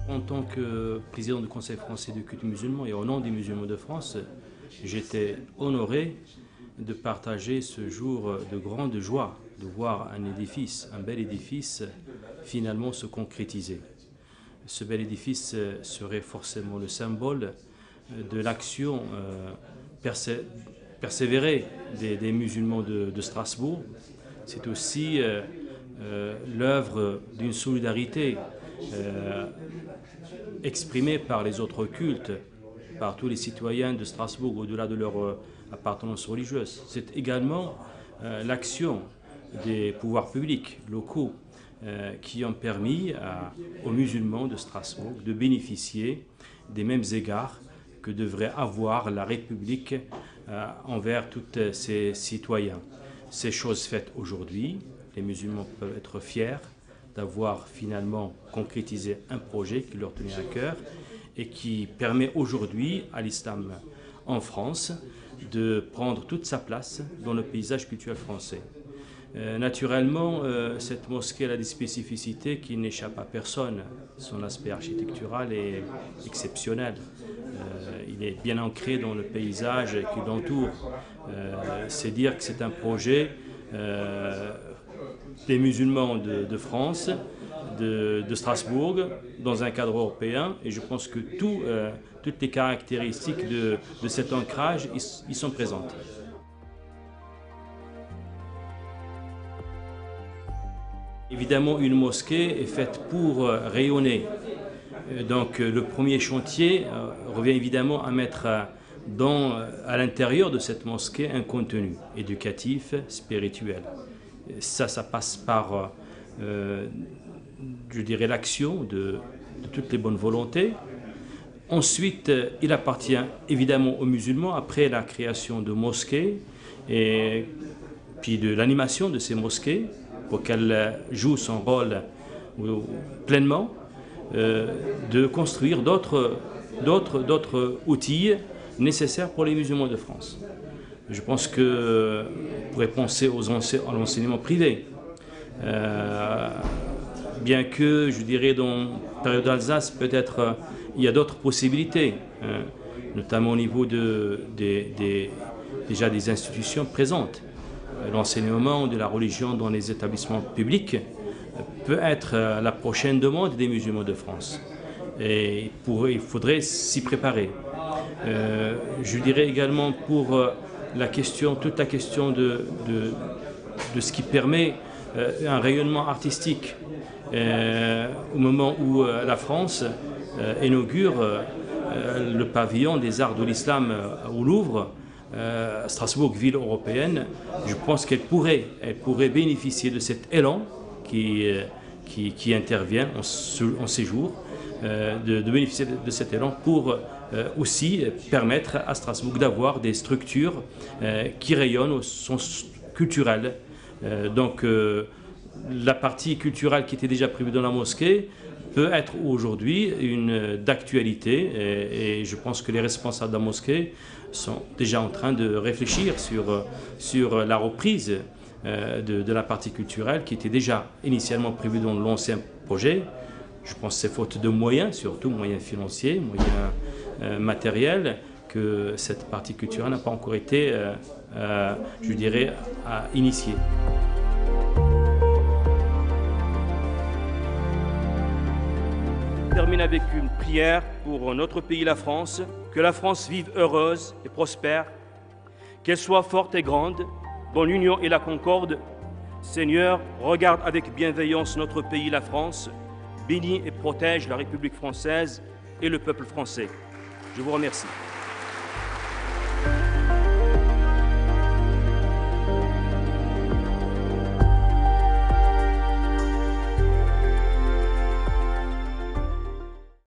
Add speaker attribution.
Speaker 1: En tant que président du Conseil français du culte musulman et au nom des musulmans de France, j'étais honoré de partager ce jour de grande joie, de voir un édifice, un bel édifice, finalement se concrétiser. Ce bel édifice serait forcément le symbole de l'action persévérée des musulmans de Strasbourg. C'est aussi l'œuvre d'une solidarité exprimée par les autres cultes, par tous les citoyens de Strasbourg au-delà de leur appartenance religieuse. C'est également l'action des pouvoirs publics locaux qui ont permis aux musulmans de Strasbourg de bénéficier des mêmes égards que devrait avoir la République envers tous ses citoyens. Ces choses faites aujourd'hui, les musulmans peuvent être fiers d'avoir finalement concrétisé un projet qui leur tenait à cœur et qui permet aujourd'hui à l'islam en France de prendre toute sa place dans le paysage culturel français. Naturellement, cette mosquée a des spécificités qui n'échappent à personne. Son aspect architectural est exceptionnel. Il est bien ancré dans le paysage qui l'entoure. C'est dire que c'est un projet des musulmans de France, de Strasbourg, dans un cadre européen, et je pense que toutes les caractéristiques de cet ancrage y sont présentes. Évidemment, une mosquée est faite pour rayonner. Donc le premier chantier revient évidemment à mettre à l'intérieur de cette mosquée un contenu éducatif, spirituel. Ça passe par, je dirais, l'action de toutes les bonnes volontés. Ensuite, il appartient évidemment aux musulmans, après la création de mosquées et puis de l'animation de ces mosquées, pour qu'elles jouent son rôle pleinement, de construire d'autres outils nécessaires pour les musulmans de France. Je pense qu'on pourrait penser à l'enseignement privé. Bien que, je dirais, dans la période d'Alsace, peut-être il y a d'autres possibilités, notamment au niveau déjà des institutions présentes. L'enseignement de la religion dans les établissements publics peut être la prochaine demande des musulmans de France. Et il faudrait s'y préparer. Je dirais également pour toute la question de ce qui permet un rayonnement artistique. Au moment où la France inaugure le pavillon des arts de l'islam au Louvre, Strasbourg, ville européenne, je pense qu'elle pourrait bénéficier de cet élan qui intervient en ces jours, de bénéficier de cet élan pour aussi permettre à Strasbourg d'avoir des structures qui rayonnent au sens culturel. Donc la partie culturelle qui était déjà prévue dans la mosquée peut être aujourd'hui d'actualité et je pense que les responsables de la mosquée sont déjà en train de réfléchir sur la reprise de la partie culturelle qui était déjà initialement prévue dans l'ancien projet. Je pense que c'est faute de moyens, surtout moyens financiers, moyens matériels, que cette partie culturelle n'a pas encore été, je dirais, initiée.
Speaker 2: Je termine avec une prière pour notre pays, la France. Que la France vive heureuse et prospère, qu'elle soit forte et grande, dans l'union et la concorde. Seigneur, regarde avec bienveillance notre pays, la France, bénis et protège la République française et le peuple français. Je vous remercie.